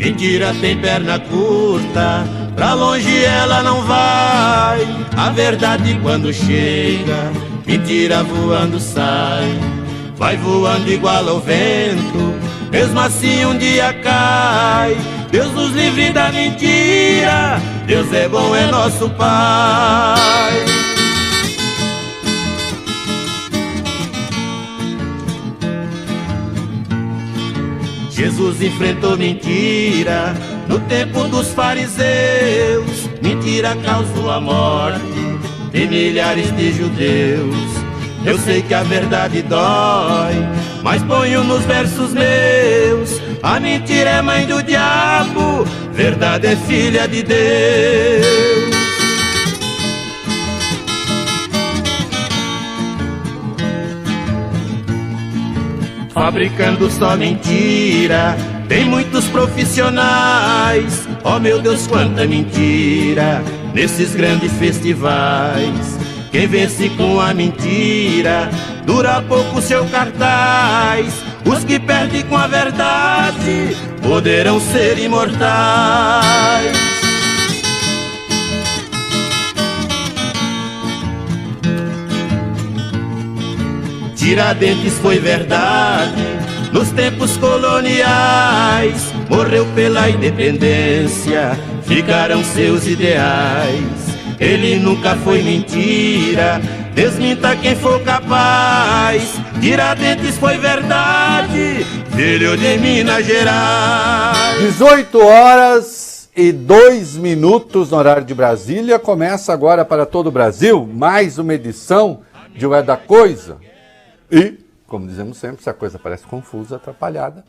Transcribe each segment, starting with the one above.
Mentira tem perna curta, pra longe ela não vai. A verdade quando chega, mentira voando sai. Vai voando igual ao vento, mesmo assim um dia cai. Deus nos livre da mentira, Deus é bom, é nosso Pai. Jesus enfrentou mentira no tempo dos fariseus. Mentira causou a morte de milhares de judeus. Eu sei que a verdade dói, mas ponho nos versos meus: a mentira é mãe do diabo, verdade é filha de Deus. Fabricando só mentira, tem muitos profissionais. Oh meu Deus, quanta mentira nesses grandes festivais. Quem vence com a mentira, dura pouco seu cartaz. Os que perdem com a verdade, poderão ser imortais. Tiradentes foi verdade nos tempos coloniais. Morreu pela independência, ficaram seus ideais. Ele nunca foi mentira, desminta quem for capaz. Tiradentes foi verdade, filho de Minas Gerais. 18h02 no horário de Brasília. Começa agora para todo o Brasil mais uma edição de O É da Coisa. E, como dizemos sempre, se a coisa parece confusa, atrapalhada,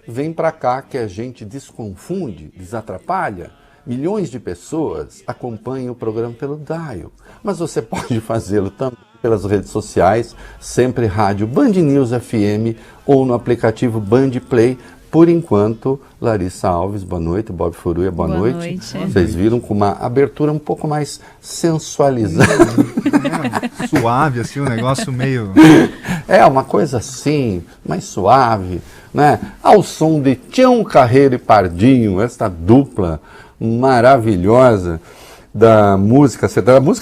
vem para cá que a gente desconfunde, desatrapalha. Milhões de pessoas acompanham o programa pelo dial, mas você pode fazê-lo também pelas redes sociais, sempre rádio Band News FM ou no aplicativo Band Play. Por enquanto, Larissa Alves, boa noite, Bob Furuia, boa noite. Vocês viram com uma abertura um pouco mais sensualizada. Suave, assim, um negócio meio... É, uma coisa assim, mais suave, né? Ao som de Tião Carreiro e Pardinho, esta dupla maravilhosa da música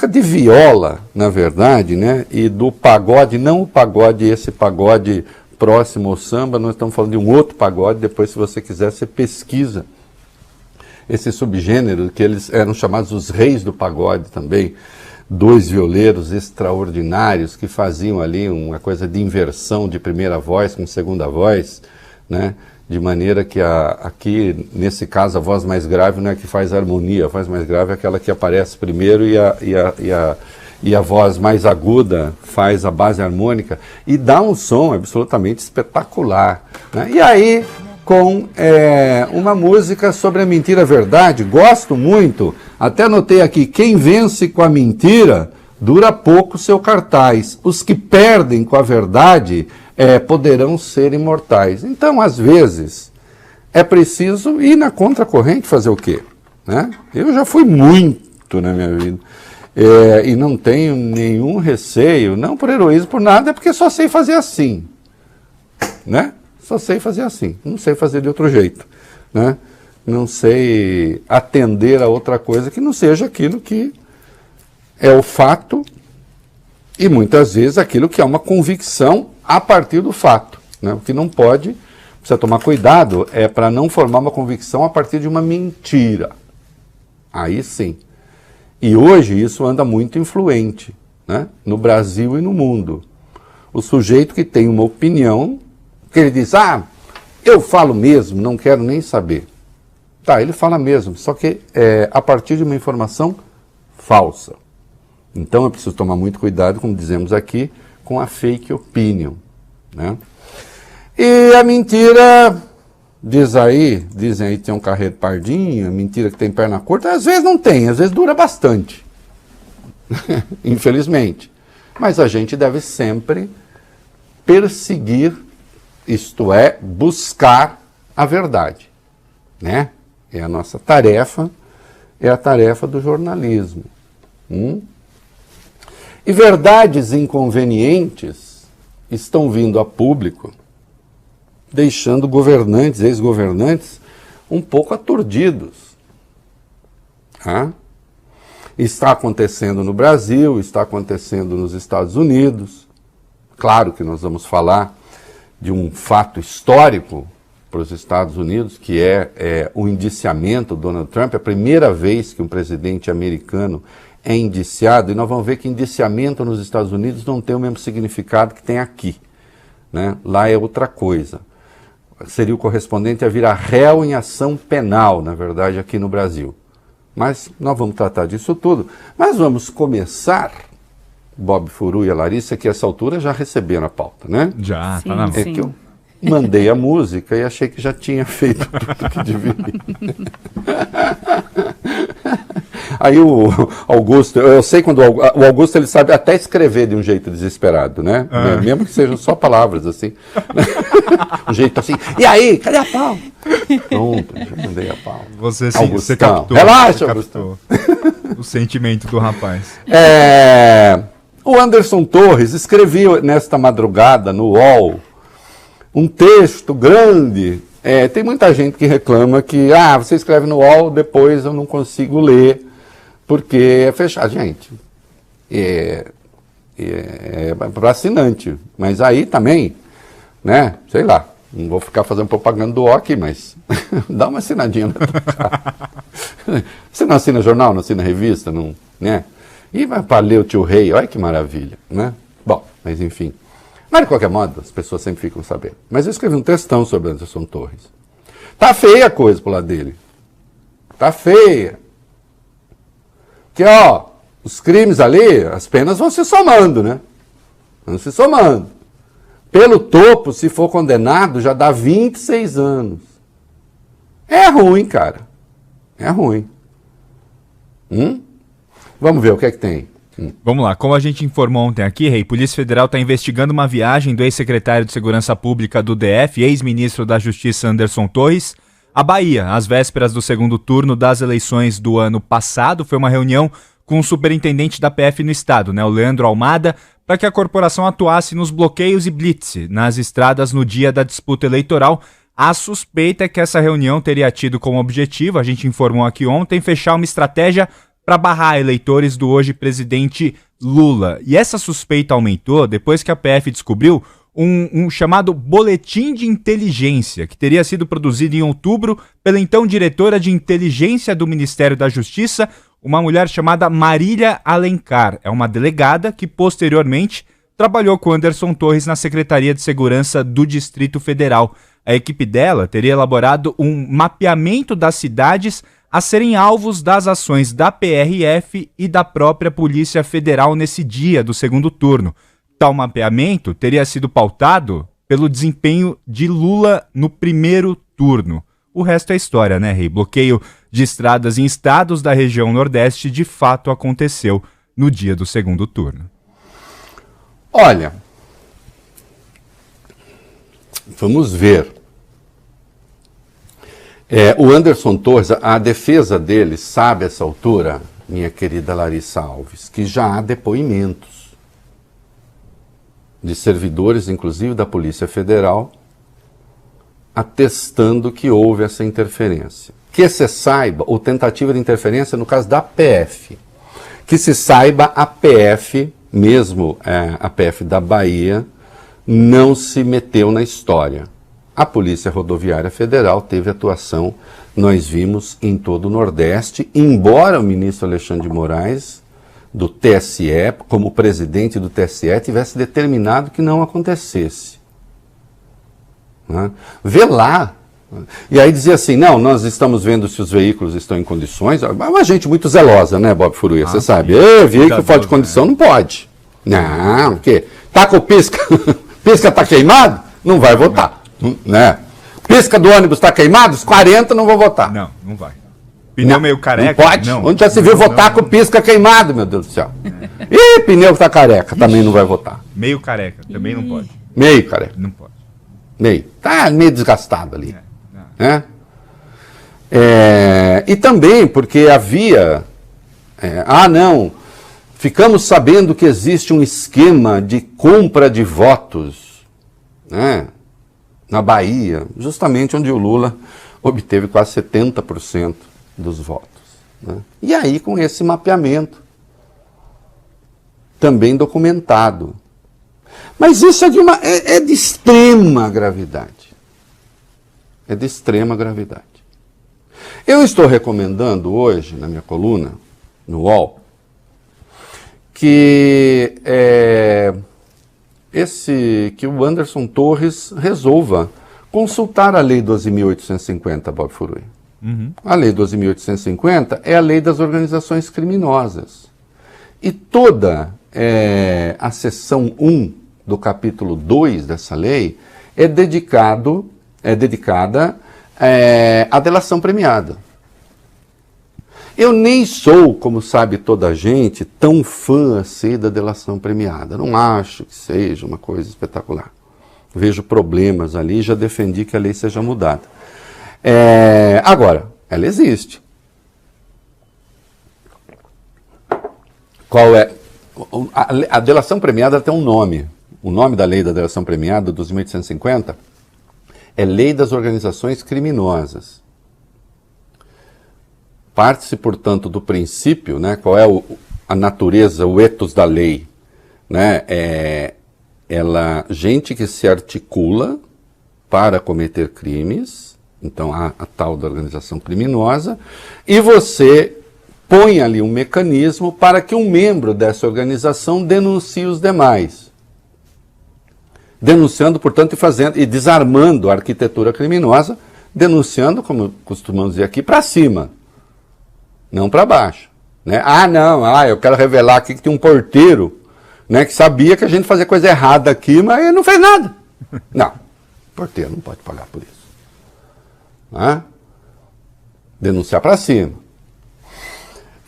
de viola, na verdade, né? E do pagode, não o pagode, esse pagode próximo ao samba, nós estamos falando de um outro pagode. Depois, se você quiser, você pesquisa esse subgênero, que eles eram chamados os reis do pagode também. Dois violeiros extraordinários que faziam ali uma coisa de inversão de primeira voz com segunda voz, né? De maneira que aqui, nesse caso, a voz mais grave não é que faz a harmonia, a voz mais grave é aquela que aparece primeiro e a voz mais aguda faz a base harmônica e dá um som absolutamente espetacular, né? E aí, com uma música sobre a mentira e a verdade, gosto muito, até anotei aqui: quem vence com a mentira, dura pouco seu cartaz. Os que perdem com a verdade poderão ser imortais. Então, às vezes, é preciso ir na contracorrente. Fazer o quê? Né? Eu já fui muito na minha vida. E não tenho nenhum receio, não por heroísmo, por nada, é porque só sei fazer assim. Né? Só sei fazer assim, não sei fazer de outro jeito. Né? Não sei atender a outra coisa que não seja aquilo que é o fato e muitas vezes aquilo que é uma convicção a partir do fato. Né? O que não pode, precisa tomar cuidado, é para não formar uma convicção a partir de uma mentira. Aí sim. E hoje isso anda muito influente, né? No Brasil e no mundo. O sujeito que tem uma opinião, que ele diz: eu falo mesmo, não quero nem saber. Tá, ele fala mesmo, só que a partir de uma informação falsa. Então é preciso tomar muito cuidado, como dizemos aqui, com a fake opinion, né? E a mentira, dizem aí tem um carreiro pardinho, a mentira que tem perna curta, às vezes não tem, às vezes dura bastante, infelizmente. Mas a gente deve sempre perseguir, isto é, buscar a verdade, né? É a nossa tarefa, é a tarefa do jornalismo. E verdades inconvenientes estão vindo a público, deixando governantes, ex-governantes, um pouco aturdidos. Tá? Está acontecendo no Brasil, está acontecendo nos Estados Unidos. Claro que nós vamos falar de um fato histórico para os Estados Unidos, que é o indiciamento do Donald Trump. É a primeira vez que um presidente americano é indiciado, e nós vamos ver que indiciamento nos Estados Unidos não tem o mesmo significado que tem aqui. Né? Lá é outra coisa. Seria o correspondente a virar réu em ação penal, na verdade, aqui no Brasil. Mas nós vamos tratar disso tudo. Mas vamos começar, Bob Furu e a Larissa, que a essa altura já receberam a pauta, né? Já, Sim, tá na mão. É que eu mandei a música e achei que já tinha feito tudo que devia. Aí o Augusto, eu sei quando o Augusto ele sabe até escrever de um jeito desesperado, né? Mesmo que sejam só palavras assim. Um jeito assim, e aí, cadê a pauta? Pronto, já mandei a pauta. Você captou. Relaxa, você captou o sentimento do rapaz. O Anderson Torres escreveu nesta madrugada no UOL um texto grande. Tem muita gente que reclama que você escreve no UOL, depois eu não consigo ler, porque é fechado. Gente, é para assinante, mas aí também, né, sei lá, não vou ficar fazendo propaganda do UOL aqui, mas dá uma assinadinha. Você não assina jornal, não assina revista, não, né? E vai para ler o Tio Rei, olha que maravilha, né? Bom, mas enfim. Mas de qualquer modo, as pessoas sempre ficam sabendo. Mas eu escrevi um textão sobre Anderson Torres. Tá feia a coisa pro lado dele. Tá feia. Que, os crimes ali, as penas vão se somando, né? Vão se somando. Pelo topo, se for condenado, já dá 26 anos. É ruim, cara. É ruim. Vamos ver o que é que tem. Vamos lá, como a gente informou ontem aqui, Rei, Polícia Federal está investigando uma viagem do ex-secretário de Segurança Pública do DF, ex-ministro da Justiça Anderson Torres, à Bahia, às vésperas do segundo turno das eleições do ano passado. Foi uma reunião com o superintendente da PF no estado, né, o Leandro Almada, para que a corporação atuasse nos bloqueios e blitz nas estradas no dia da disputa eleitoral. A suspeita é que essa reunião teria tido como objetivo, a gente informou aqui ontem, fechar uma estratégia para barrar eleitores do hoje presidente Lula. E essa suspeita aumentou depois que a PF descobriu um chamado Boletim de Inteligência, que teria sido produzido em outubro pela então diretora de Inteligência do Ministério da Justiça, uma mulher chamada Marília Alencar. É uma delegada que posteriormente trabalhou com Anderson Torres na Secretaria de Segurança do Distrito Federal. A equipe dela teria elaborado um mapeamento das cidades a serem alvos das ações da PRF e da própria Polícia Federal nesse dia do segundo turno. Tal mapeamento teria sido pautado pelo desempenho de Lula no primeiro turno. O resto é história, né, Rei? Bloqueio de estradas em estados da região Nordeste de fato aconteceu no dia do segundo turno. Olha, vamos ver. O Anderson Torres, a defesa dele sabe a essa altura, minha querida Larissa Alves, que já há depoimentos de servidores, inclusive da Polícia Federal, atestando que houve essa interferência. Que se saiba, ou tentativa de interferência no caso da PF, que se saiba a PF, mesmo a PF da Bahia, não se meteu na história. A Polícia Rodoviária Federal teve atuação, nós vimos, em todo o Nordeste, embora o ministro Alexandre de Moraes, do TSE, como presidente do TSE, tivesse determinado que não acontecesse. Né? Vê lá. E aí dizia assim, não, nós estamos vendo se os veículos estão em condições. Uma gente muito zelosa, né, Bob Furuia? Você sabe. Veículo fora de condição não pode. Não, o quê? Tá com pisca? Pisca tá queimado? Não vai votar. Né? Pisca do ônibus está queimado? Os 40 não vou votar. Não, não vai. Pneu meio careca? Não pode. Não. Onde já se viu votar com pisca queimado, meu Deus do céu? Ih, pneu que está careca, também não vai votar. Meio careca, também não pode. Meio careca. Não pode. Meio. Tá meio desgastado ali. Não. E também porque havia... não, ficamos sabendo que existe um esquema de compra de votos, né? Na Bahia, justamente onde o Lula obteve quase 70% dos votos, né? E aí, com esse mapeamento, também documentado. Mas isso é de extrema gravidade. É de extrema gravidade. Eu estou recomendando hoje, na minha coluna, no UOL, que o Anderson Torres resolva consultar a Lei 12.850, Bob Furui. A Lei 12.850 é a lei das organizações criminosas. E toda a seção 1 do capítulo 2 dessa lei é dedicada à delação premiada. Eu nem sou, como sabe toda a gente, tão fã assim da delação premiada. Não acho que seja uma coisa espetacular. Vejo problemas ali e já defendi que a lei seja mudada. Agora, ela existe. Qual é? A delação premiada tem um nome. O nome da lei da delação premiada, 12.850, é Lei das Organizações Criminosas. Parte-se, portanto, do princípio, né, qual é a natureza, o ethos da lei, né, gente que se articula para cometer crimes, então a tal da organização criminosa, e você põe ali um mecanismo para que um membro dessa organização denuncie os demais. Denunciando, portanto, e desarmando a arquitetura criminosa, denunciando, como costumamos dizer aqui, para cima, não para baixo. Né? Eu quero revelar aqui que tem um porteiro, né, que sabia que a gente fazia coisa errada aqui, mas ele não fez nada. Não, o porteiro não pode pagar por isso. Né? Denunciar para cima.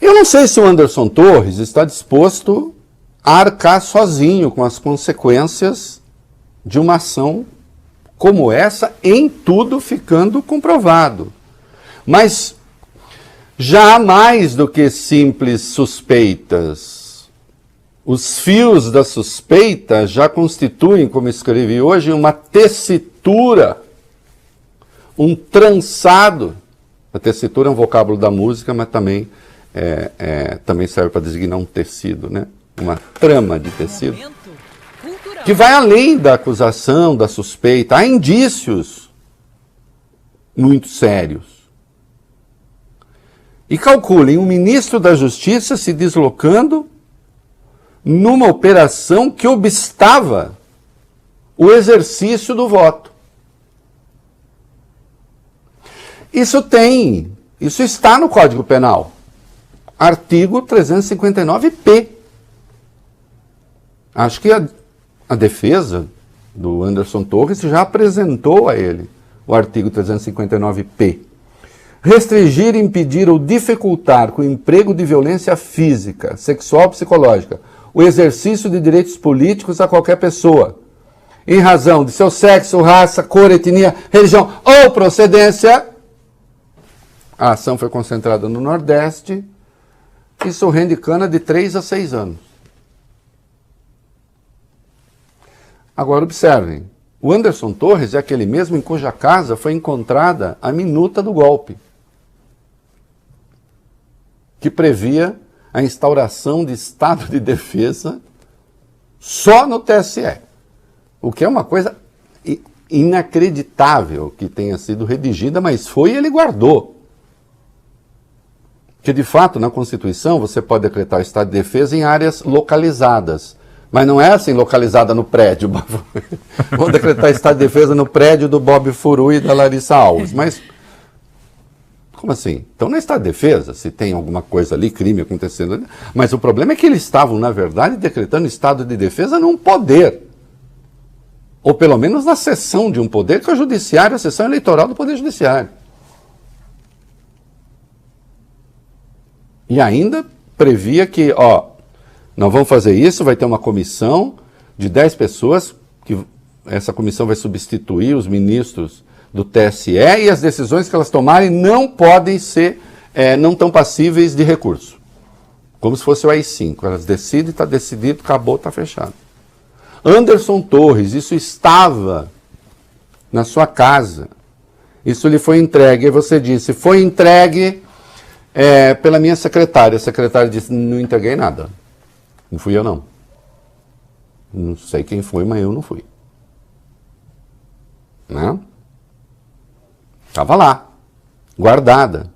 Eu não sei se o Anderson Torres está disposto a arcar sozinho com as consequências de uma ação como essa, em tudo ficando comprovado. Mas já há mais do que simples suspeitas. Os fios da suspeita já constituem, como escrevi hoje, uma tessitura, um trançado. A tessitura é um vocábulo da música, mas também serve para designar um tecido, né? Uma trama de tecido, que vai além da acusação, da suspeita. Há indícios muito sérios. E calculem, um ministro da Justiça se deslocando numa operação que obstava o exercício do voto. Isso está no Código Penal. Artigo 359-P. Acho que a defesa do Anderson Torres já apresentou a ele o artigo 359-P. Restringir, impedir ou dificultar com o emprego de violência física, sexual ou psicológica o exercício de direitos políticos a qualquer pessoa, em razão de seu sexo, raça, cor, etnia, religião ou procedência. A ação foi concentrada no Nordeste. Isso rende cana de 3 a 6 anos. Agora observem, o Anderson Torres é aquele mesmo em cuja casa foi encontrada a minuta do golpe, que previa a instauração de estado de defesa só no TSE. O que é uma coisa inacreditável que tenha sido redigida, mas foi e ele guardou. Que de fato, na Constituição, você pode decretar o estado de defesa em áreas localizadas. Mas não é assim, localizada no prédio. Vou decretar estado de defesa no prédio do Bob Furui e da Larissa Alves. Mas, como assim? Então não é estado de defesa, se tem alguma coisa ali, crime acontecendo ali. Mas o problema é que eles estavam, na verdade, decretando estado de defesa num poder. Ou pelo menos na seção de um poder, que é o judiciário, a seção eleitoral do Poder Judiciário. E ainda previa que, nós vamos fazer isso, vai ter uma comissão de 10 pessoas, que essa comissão vai substituir os ministros do TSE, e as decisões que elas tomarem não podem ser, não estão passíveis de recurso. Como se fosse o AI-5, elas decidem, está decidido, acabou, está fechado. Anderson Torres, isso estava na sua casa. Isso lhe foi entregue. E você disse, foi entregue pela minha secretária. A secretária disse, não entreguei nada. Não fui eu, não. Não sei quem foi, mas eu não fui. Né? Estava lá, guardada.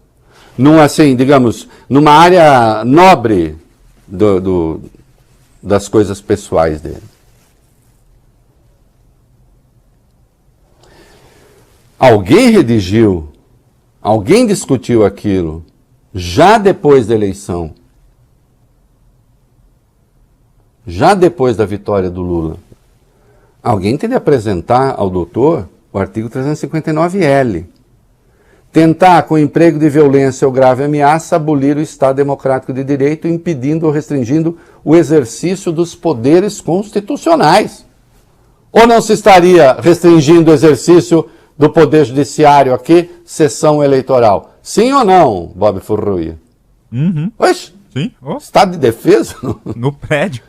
Assim, digamos, numa área nobre das coisas pessoais dele. Alguém redigiu, alguém discutiu aquilo, já depois da eleição, já depois da vitória do Lula. Alguém tem de apresentar ao doutor o artigo 359-L. Tentar, com emprego de violência ou grave ameaça, abolir o Estado Democrático de Direito, impedindo ou restringindo o exercício dos poderes constitucionais. Ou não se estaria restringindo o exercício do Poder Judiciário aqui, sessão eleitoral? Sim ou não, Bob Furruia? Uhum. Oxe, sim. Oh. Estado de defesa? No prédio.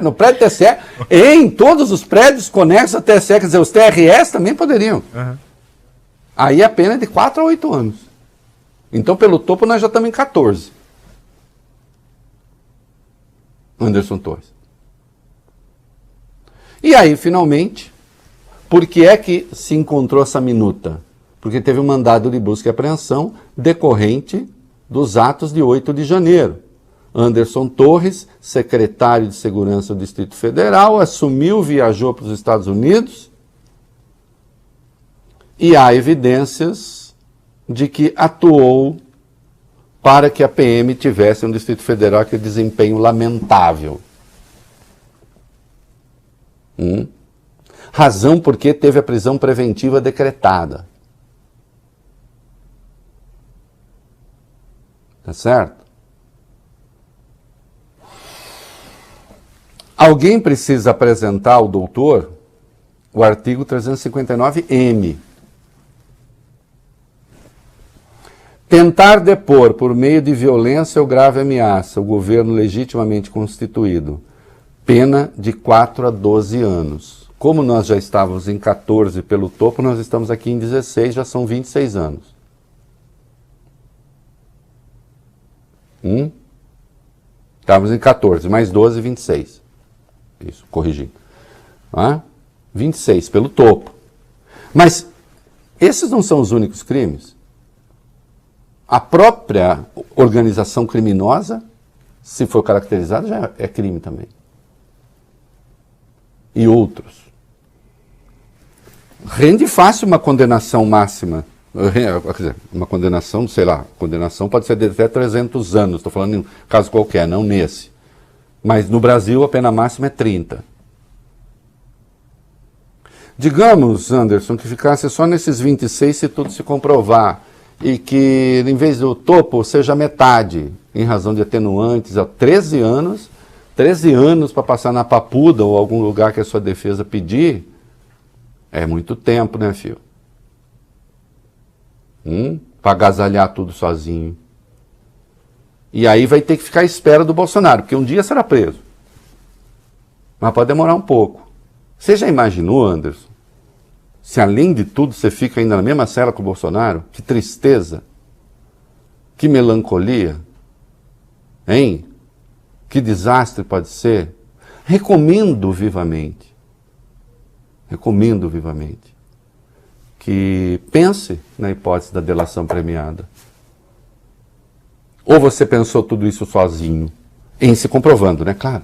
no prédio TSE, em todos os prédios conexos a TSE, quer dizer, os TRS também poderiam. Uhum. Aí a pena é de 4 a 8 anos. Então, pelo topo, nós já estamos em 14. Anderson Torres. E aí, finalmente, por que é que se encontrou essa minuta? Porque teve um mandado de busca e apreensão decorrente dos atos de 8 de janeiro. Anderson Torres, secretário de Segurança do Distrito Federal, assumiu, viajou para os Estados Unidos e há evidências de que atuou para que a PM tivesse um Distrito Federal aquele desempenho lamentável. Razão porque teve a prisão preventiva decretada. Tá certo? Alguém precisa apresentar ao doutor o artigo 359-M. Tentar depor por meio de violência ou grave ameaça o governo legitimamente constituído. Pena de 4 a 12 anos. Como nós já estávamos em 14 pelo topo, nós estamos aqui em 16, já são 26 anos. Estávamos em 14, mais 12, 26. Isso, corrigindo. 26 pelo topo. Mas esses não são os únicos crimes. A própria organização criminosa, se for caracterizada, já é crime também. E outros. Rende fácil uma condenação máxima. Quer dizer, uma condenação, sei lá, condenação pode ser de até 300 anos. Estou falando em um caso qualquer, não nesse. Mas no Brasil a pena máxima é 30. Digamos, Anderson, que ficasse só nesses 26 se tudo se comprovar. E que, em vez do topo, seja metade, em razão de atenuantes, a 13 anos. 13 anos para passar na Papuda ou algum lugar que a sua defesa pedir, é muito tempo, né, filho? Para agasalhar tudo sozinho. E aí vai ter que ficar à espera do Bolsonaro, porque um dia será preso. Mas pode demorar um pouco. Você já imaginou, Anderson, se além de tudo você fica ainda na mesma cela com o Bolsonaro? Que tristeza. Que melancolia. Hein? Que desastre pode ser. Recomendo vivamente que pense na hipótese da delação premiada. Ou você pensou tudo isso sozinho, em se comprovando, né? Claro.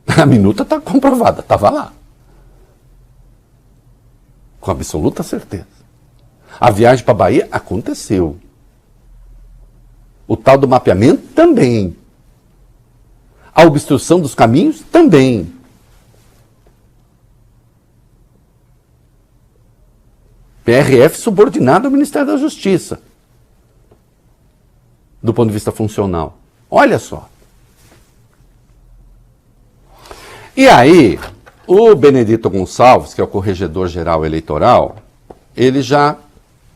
A minuta está comprovada, estava lá. Com absoluta certeza. A viagem para a Bahia aconteceu. O tal do mapeamento também. A obstrução dos caminhos também. PRF subordinado ao Ministério da Justiça. Do ponto de vista funcional. Olha só. E aí, o Benedito Gonçalves, que é o corregedor-geral eleitoral, ele já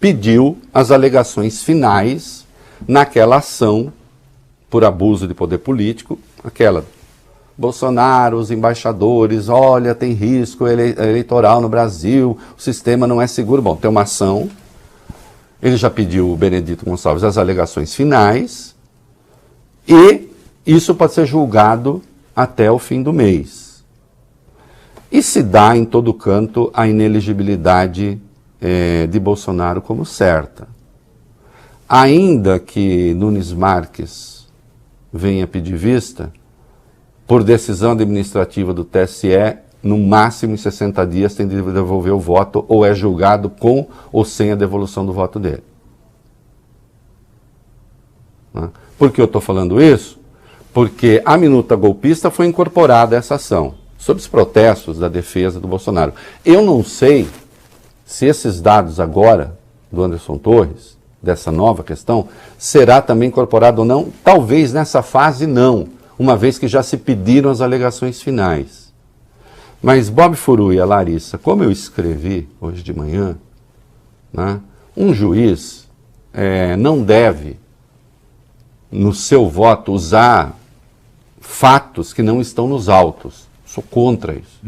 pediu as alegações finais naquela ação por abuso de poder político, aquela Bolsonaro, os embaixadores, olha, tem risco eleitoral no Brasil, o sistema não é seguro. Bom, tem uma ação, ele já pediu o Benedito Gonçalves as alegações finais e isso pode ser julgado até o fim do mês. E se dá em todo canto a inelegibilidade de Bolsonaro como certa. Ainda que Nunes Marques venha pedir vista, por decisão administrativa do TSE, no máximo em 60 dias tem de devolver o voto ou é julgado com ou sem a devolução do voto dele. Por que eu estou falando isso? Porque a minuta golpista foi incorporada a essa ação, sob os protestos da defesa do Bolsonaro. Eu não sei se esses dados agora, do Anderson Torres, dessa nova questão, será também incorporado ou não. Talvez nessa fase não, uma vez que já se pediram as alegações finais. Mas Bob Furu e a Larissa, como eu escrevi hoje de manhã, né, um juiz não deve, no seu voto, usar fatos que não estão nos autos. Sou contra isso.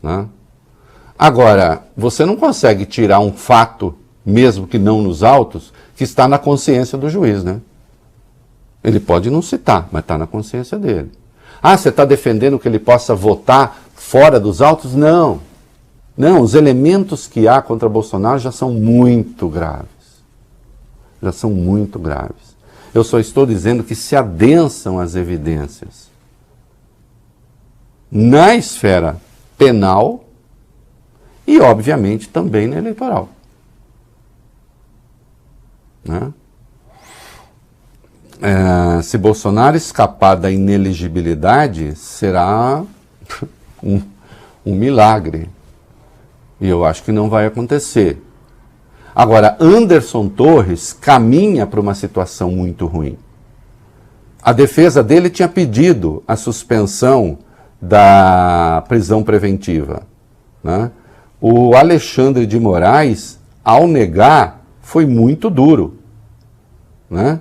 Né? Agora, você não consegue tirar um fato, mesmo que não nos autos, que está na consciência do juiz, né? Ele pode não citar, mas está na consciência dele. Ah, você está defendendo que ele possa votar fora dos autos? Não. Não, os elementos que há contra Bolsonaro já são muito graves. Já são muito graves. Eu só estou dizendo que se adensam as evidências na esfera penal e, obviamente, também na eleitoral. Né? Se Bolsonaro escapar da inelegibilidade, será um milagre. E eu acho que não vai acontecer. Agora, Anderson Torres caminha para uma situação muito ruim. A defesa dele tinha pedido a suspensão da prisão preventiva. Né? O Alexandre de Moraes, ao negar, foi muito duro. Né?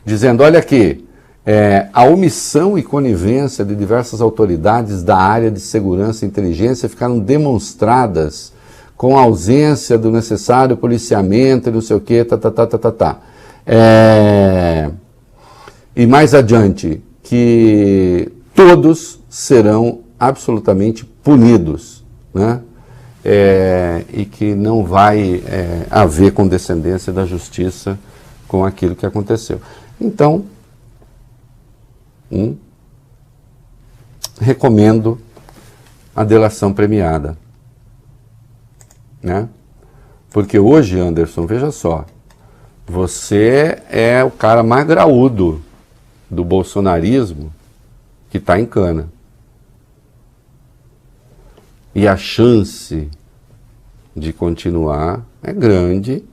Dizendo, olha aqui, a omissão e conivência de diversas autoridades da área de segurança e inteligência ficaram demonstradas com a ausência do necessário policiamento e não sei o quê, E mais adiante, que todos serão absolutamente punidos, né? E que não vai haver condescendência da justiça com aquilo que aconteceu. Então, recomendo a delação premiada. Né? Porque hoje, Anderson, veja só, você é o cara mais graúdo do bolsonarismo que está em cana. E a chance de continuar é grande,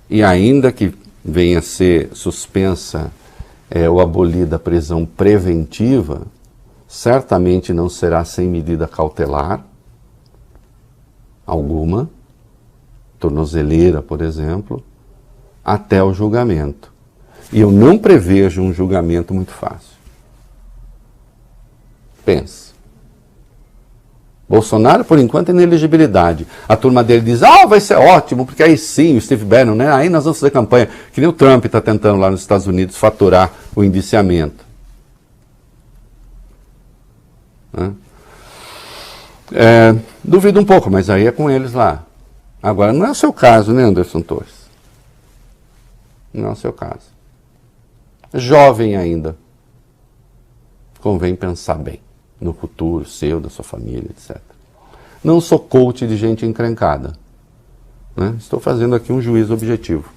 e ainda que venha a ser suspensa ou abolida a prisão preventiva, certamente não será sem medida cautelar alguma, tornozeleira, por exemplo, até o julgamento. E eu não prevejo um julgamento muito fácil. Pense. Bolsonaro, por enquanto, é inelegibilidade. A turma dele diz, vai ser ótimo, porque aí sim, o Steve Bannon, né? Aí nós vamos fazer campanha. Que nem o Trump está tentando lá nos Estados Unidos faturar o indiciamento. Né? Duvido um pouco, mas aí é com eles lá. Agora, não é o seu caso, né, Anderson Torres? Não é o seu caso. Jovem ainda. Convém pensar bem no futuro seu, da sua família, etc. Não sou coach de gente encrencada. Né? Estou fazendo aqui um juízo objetivo.